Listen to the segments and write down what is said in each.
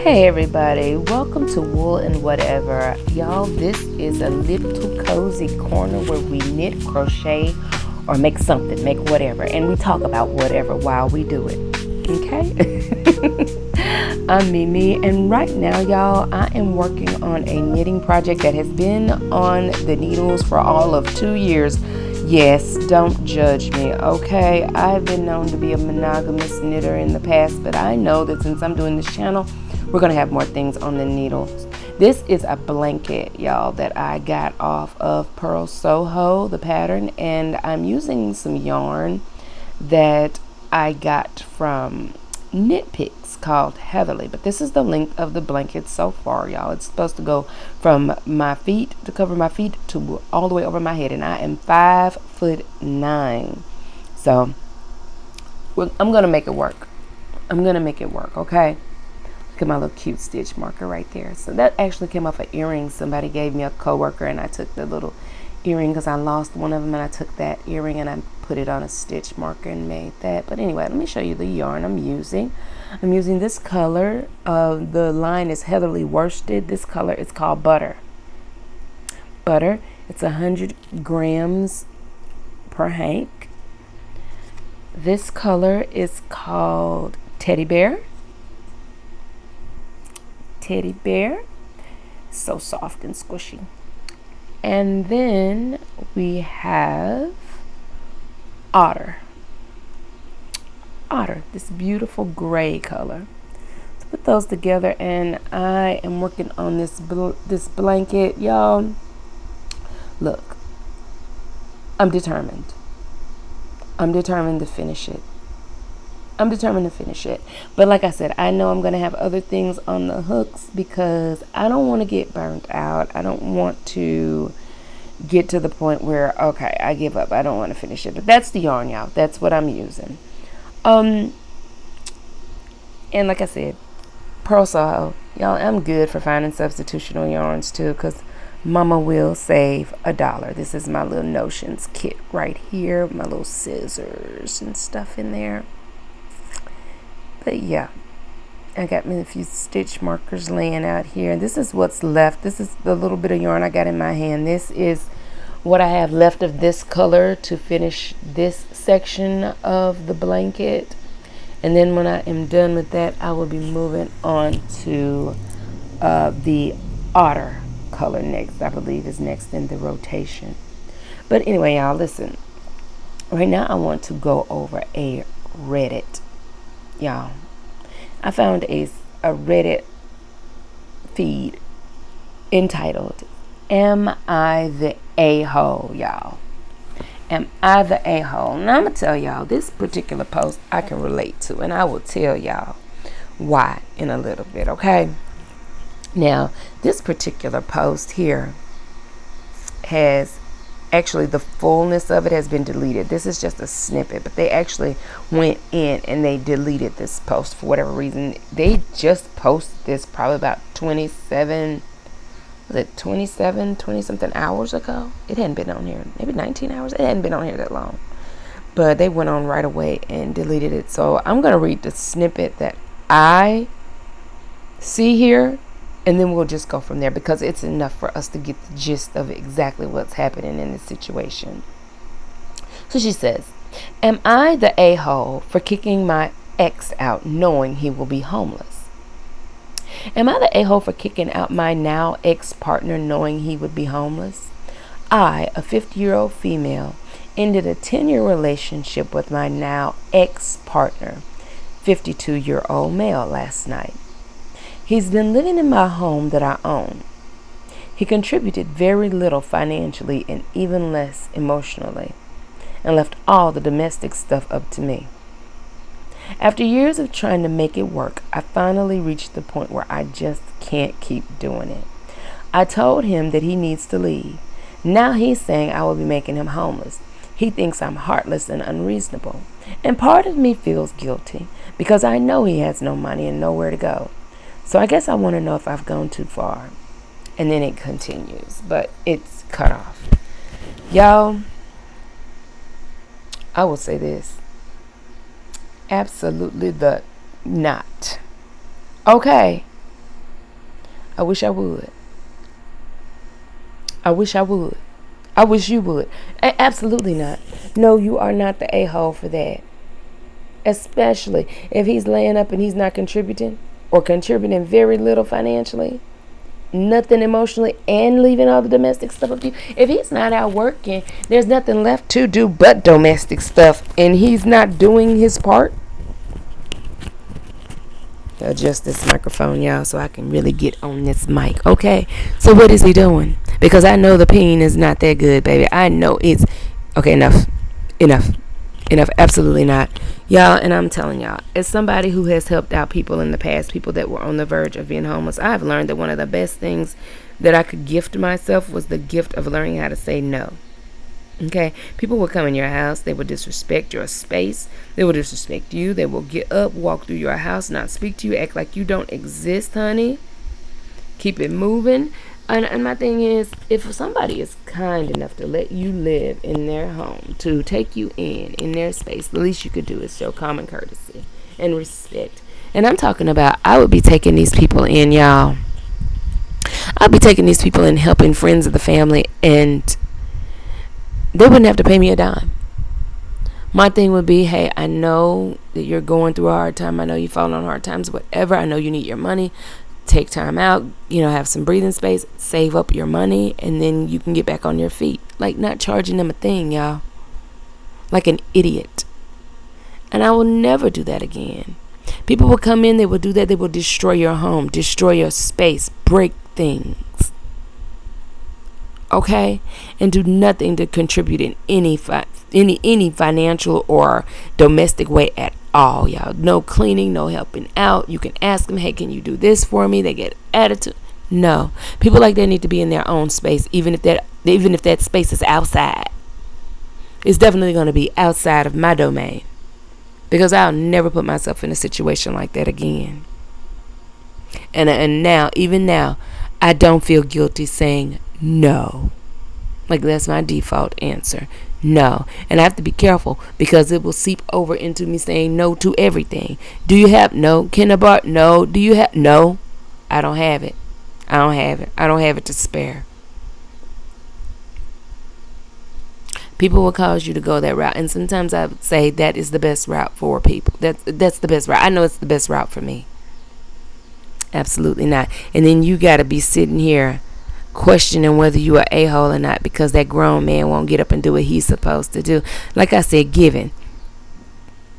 Hey everybody, welcome to Wool and Whatever. Y'all, this is a little cozy corner where we knit, crochet, or make something, make whatever. And we talk about whatever while we do it. Okay? I'm Mimi, and right now, y'all, I am working on a knitting project that has been on the needles for all of 2 years. Yes, don't judge me, okay? I've been known to be a monogamous knitter in the past, but I know that since I'm doing this channel, we're going to have more things on the needles. This is a blanket, y'all, that I got off of Purl Soho, the pattern, and I'm using some yarn that I got from Knit Picks called Heatherly. But this is the length of the blanket so far, y'all. It's supposed to go from my feet, to cover my feet, to all the way over my head, and I am 5'9". So I'm going to make it work. I'm going to make it work, okay? Look at my little cute stitch marker right there. So that actually came off an earring somebody gave me, a coworker, and I took the little earring because I lost one of them, and I took that earring and I put it on a stitch marker and made that. But anyway, let me show you the yarn I'm using. I'm using this color. The line is heavily worsted. This color is called Butter. Butter. It's 100 grams per hank. This color is called Teddy Bear. Teddy Bear. So soft and squishy. And then we have Otter. Otter, this beautiful gray color. Let's put those together, and I am working on this blanket, y'all. Look, I'm determined. I'm determined to finish it. But like I said, I know I'm going to have other things on the hooks because I don't want to get burnt out. I don't want to get to the point where, okay, I give up. I don't want to finish it. But that's the yarn, y'all. That's what I'm using. And like I said, Purl Soho. Y'all, I'm good for finding substitutional yarns too, because Mama will save $1. This is my little notions kit right here. My little scissors and stuff in there. But yeah, I got me a few stitch markers laying out here. This is what's left. This is the little bit of yarn I got in my hand. This is what I have left of this color to finish this section of the blanket. And then when I am done with that, I will be moving on to the Otter color next. I believe is next in the rotation. But anyway, y'all, listen. Right now, I want to go over a Reddit. Y'all, I found a Reddit feed entitled, "Am I the A-hole, y'all? Am I the A-hole?" Now, I'm going to tell y'all, this particular post I can relate to, and I will tell y'all why in a little bit, okay? Now, this particular post here has actually, the fullness of it has been deleted. This is just a snippet, but they actually went in and they deleted this post for whatever reason. They just posted this probably about 20 something hours ago. It hadn't been on here, maybe 19 hours. It hadn't been on here that long, but they went on right away and deleted it. So I'm going to read the snippet that I see here, and then we'll just go from there because it's enough for us to get the gist of exactly what's happening in this situation. So she says, "Am I the a-hole for kicking my ex out knowing he will be homeless? Am I the a-hole for kicking out my now ex-partner knowing he would be homeless? I, a 50-year-old female, ended a 10-year relationship with my now ex-partner, 52-year-old male, last night. He's been living in my home that I own. He contributed very little financially and even less emotionally, and left all the domestic stuff up to me. After years of trying to make it work, I finally reached the point where I just can't keep doing it. I told him that he needs to leave. Now he's saying I will be making him homeless. He thinks I'm heartless and unreasonable. And part of me feels guilty because I know he has no money and nowhere to go. So I guess I want to know if I've gone too far." And then it continues, but it's cut off. Y'all, I will say this. Absolutely the not. Okay. I wish I would. I wish I would. I wish you would. Absolutely not. No, you are not the a-hole for that. Especially if he's laying up and he's not contributing, or contributing very little financially, nothing emotionally, and leaving all the domestic stuff up to you. If he's not out working, there's nothing left to do but domestic stuff, and he's not doing his part. Adjust this microphone, y'all, so I can really get on this mic. Okay, so what is he doing? Because I know the pain is not that good, baby. I know it's okay. Enough, absolutely not, y'all. And I'm telling y'all, as somebody who has helped out people in the past, people that were on the verge of being homeless, I've learned that one of the best things that I could gift myself was the gift of learning how to say no. Okay, people will come in your house, they will disrespect your space, they will disrespect you, they will get up, walk through your house, not speak to you, act like you don't exist, honey. Keep it moving. And my thing is, if somebody is kind enough to let you live in their home, to take you in their space, the least you could do is show common courtesy and respect. And I'm talking about, I would be taking these people in, y'all. I'd be taking these people in, helping friends of the family, and they wouldn't have to pay me a dime. My thing would be, hey, I know that you're going through a hard time. I know you're falling on hard times, whatever. I know you need your money. Take time out, have some breathing space, save up your money, and then you can get back on your feet. Like, not charging them a thing, y'all. Like an idiot. And I will never do that again. People will come in, they will do that, they will destroy your home, destroy your space, break things. Okay? And do nothing to contribute in any financial or domestic way at all, y'all. No cleaning, no helping out. You can ask them, hey, can you do this for me? They get attitude. No. People like that need to be in their own space, even if that space is outside. It's definitely going to be outside of my domain, because I'll never put myself in a situation like that again. And now, even now, I don't feel guilty saying no. Like, that's my default answer. No. And I have to be careful, because it will seep over into me saying no to everything. Do you have? No. Can I borrow? No. Do you have? No. I don't have it. I don't have it to spare. People will cause you to go that route, and sometimes I would say that is the best route for people. That's the best route. I know it's the best route for me. Absolutely not. And then you got to be sitting here questioning whether you are a-hole or not, because that grown man won't get up and do what he's supposed to do. Like I said, giving.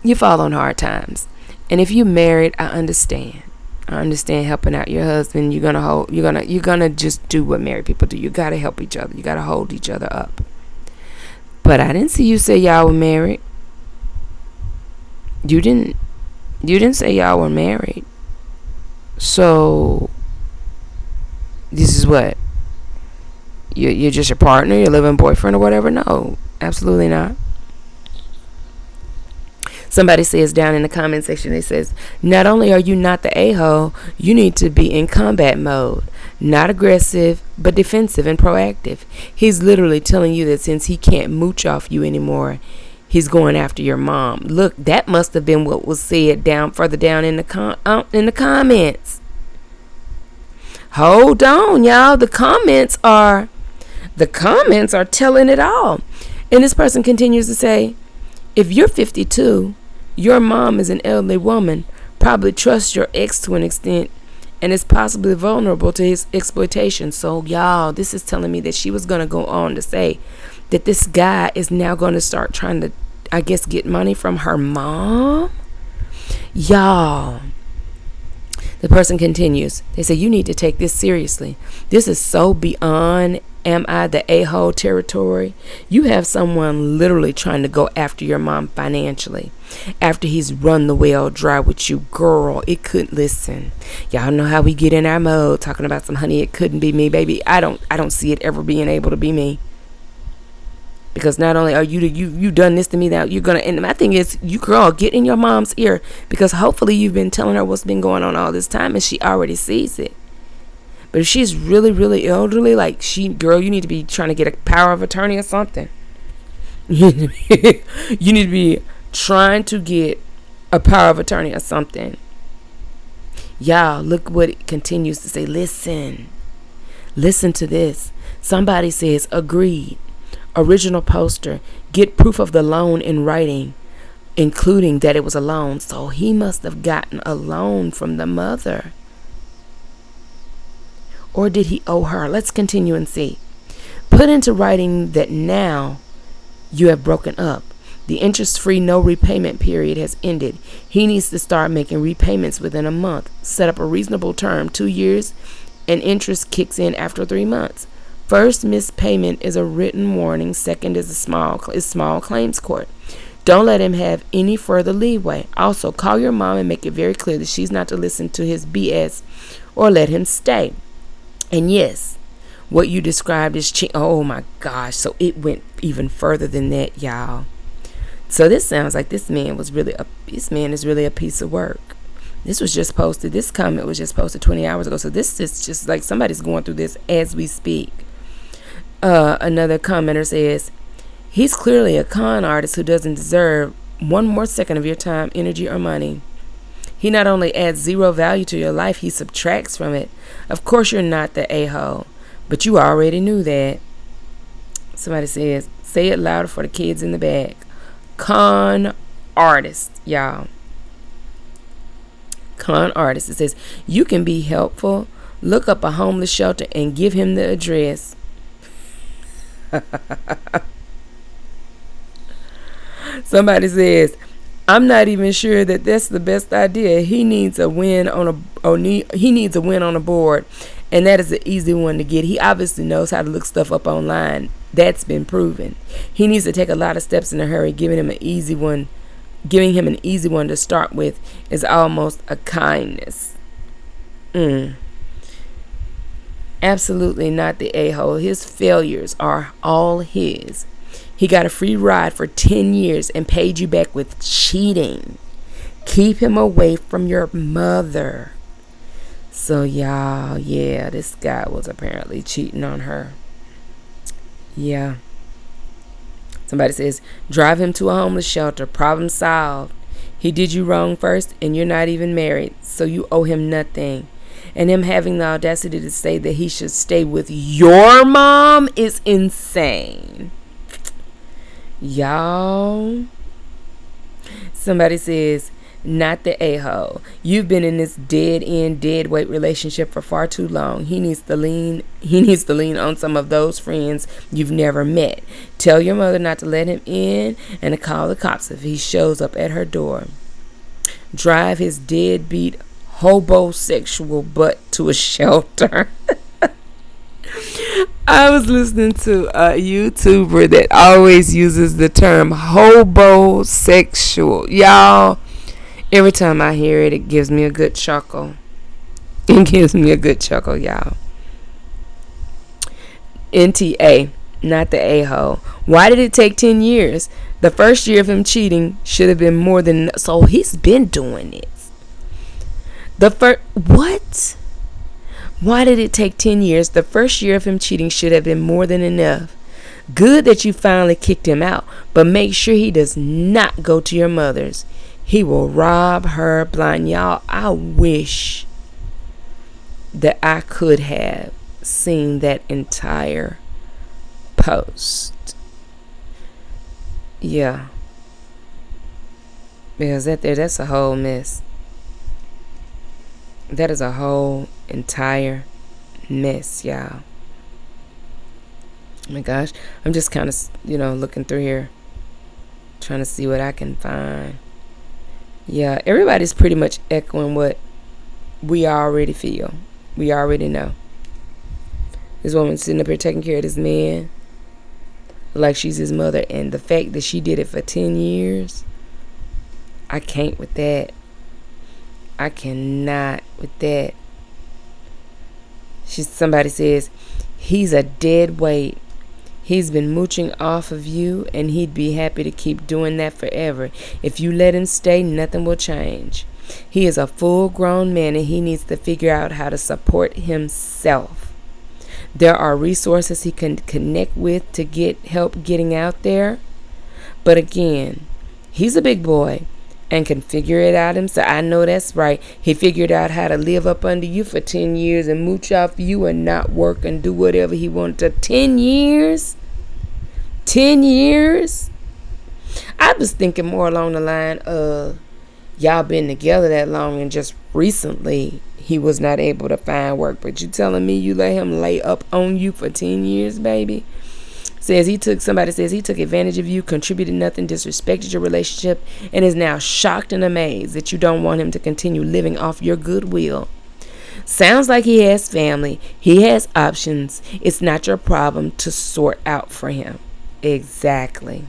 You fall on hard times. And if you're married, I understand. Helping out your husband. You're gonna just do what married people do. You gotta help each other. You gotta hold each other up. But I didn't see you say y'all were married. You didn't say y'all were married. So this is what? You're just your partner, your living boyfriend or whatever? No, absolutely not. Somebody says down in the comment section, it says, not only are you not the a-hole, you need to be in combat mode. Not aggressive, but defensive and proactive. He's literally telling you that since he can't mooch off you anymore, he's going after your mom. Look, that must have been what was said further down in the comments. Hold on, y'all. The comments are telling it all. And this person continues to say, if you're 52, your mom is an elderly woman, probably trusts your ex to an extent, and is possibly vulnerable to his exploitation. So, y'all, this is telling me that she was going to go on to say that this guy is now going to start trying to, I guess, get money from her mom. Y'all. The person continues. They say, you need to take this seriously. This is so beyond am I the a-hole territory. You have someone literally trying to go after your mom financially after he's run the well dry with you. Girl, it couldn't. Listen, y'all know how we get in our mode talking about some honey, it couldn't be me, baby. I don't see it ever being able to be me. Because not only are you done this to me, now you're gonna, and my thing is, you girl, get in your mom's ear, because hopefully you've been telling her what's been going on all this time and she already sees it. But if she's really, really elderly, like girl, you need to be trying to get a power of attorney or something. You need to be trying to get a power of attorney or something. Y'all, look what it continues to say. Listen to this. Somebody says, agreed. Original poster. Get proof of the loan in writing, including that it was a loan. So he must have gotten a loan from the mother. Or did he owe her? Let's continue and see. Put into writing that now you have broken up. The interest-free no repayment period has ended. He needs to start making repayments within a month. Set up a reasonable term, 2 years, and interest kicks in after 3 months. First missed payment is a written warning. Second is small claims court. Don't let him have any further leeway. Also, call your mom and make it very clear that she's not to listen to his BS or let him stay. And yes, what you described is oh my gosh. So it went even further than that, y'all. So this sounds like this man is really a piece of work. This comment was just posted 20 hours ago. So this is just like somebody's going through this as we speak. Another commenter says, he's clearly a con artist who doesn't deserve one more second of your time, energy, or money. He not only adds zero value to your life, he subtracts from it. Of course you're not the a-hole, but you already knew that. Somebody says, say it louder for the kids in the back. Con artist, y'all. Con artist. It says, you can be helpful. Look up a homeless shelter and give him the address. Somebody says, I'm not even sure that that's the best idea. He needs a win on a board, and that is an easy one to get. He obviously knows how to look stuff up online. That's been proven. He needs to take a lot of steps in a hurry. Giving him an easy one to start with is almost a kindness. Absolutely not the a-hole. His failures are all his. He got a free ride for 10 years and paid you back with cheating. Keep him away from your mother. So y'all, yeah, this guy was apparently cheating on her. Yeah. Somebody says, drive him to a homeless shelter. Problem solved. He did you wrong first, and you're not even married, so you owe him nothing. And him having the audacity to say that he should stay with your mom is insane. Y'all. Somebody says, not the a-hole. You've been in this dead-end, dead-weight relationship for far too long. He needs to lean on some of those friends you've never met. Tell your mother not to let him in and to call the cops if he shows up at her door. Drive his deadbeat hobosexual butt to a shelter. I was listening to a YouTuber that always uses the term hobosexual. Y'all, every time I hear it, it gives me a good chuckle. It gives me a good chuckle, y'all. NTA, not the a-hole. Why did it take 10 years? The first year of him cheating should have been more than... So he's been doing it. What? Why did it take 10 years? The first year of him cheating should have been more than enough. Good that you finally kicked him out, but make sure he does not go to your mother's. He will rob her blind. Y'all, I wish that I could have seen that entire post. Yeah. Because that's a whole mess. That is a whole entire mess, y'all. Oh my gosh. I'm just kind of, looking through here, trying to see what I can find. Yeah, everybody's pretty much echoing what we already feel. We already know. This woman sitting up here taking care of this man like she's his mother. And the fact that she did it for 10 years, I can't with that. I cannot with that. Somebody says, he's a dead weight. He's been mooching off of you, and he'd be happy to keep doing that forever. If you let him stay, nothing will change. He is a full-grown man, and he needs to figure out how to support himself. There are resources he can connect with to get help getting out there. But again, he's a big boy. and can figure it out himself. I know that's right. He figured out how to live up under you for 10 years and mooch off you and not work and do whatever he wanted to. 10 years? 10 years? I was thinking more along the line of y'all been together that long and just recently he was not able to find work. But you telling me you let him lay up on you for 10 years, baby? Somebody says he took advantage of you, contributed nothing, disrespected your relationship, and is now shocked and amazed that you don't want him to continue living off your goodwill. Sounds like he has family. He has options. It's not your problem to sort out for him. Exactly.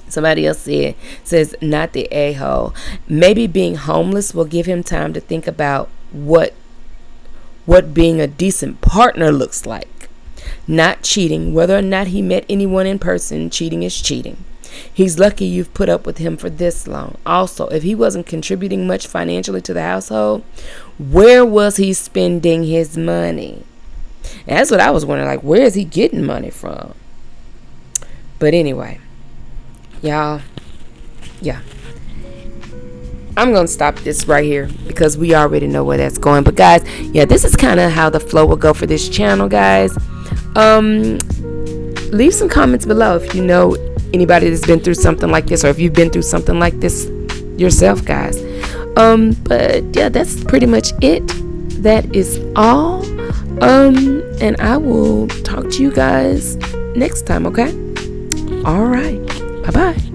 Somebody else says, not the a-hole. Maybe being homeless will give him time to think about what being a decent partner looks like. Not cheating. Whether or not he met anyone in person, cheating is cheating. He's lucky you've put up with him for this long. Also, if he wasn't contributing much financially to the household, where was he spending his money? And that's what I was wondering, like, where is he getting money from? But anyway, y'all, yeah. I'm going to stop this right here because we already know where that's going. But guys, yeah, this is kind of how the flow will go for this channel, guys. Leave some comments below if you know anybody that's been through something like this, or if you've been through something like this yourself, guys. But yeah, that's pretty much it. That is all. And I will talk to you guys next time, okay? All right. Bye-bye.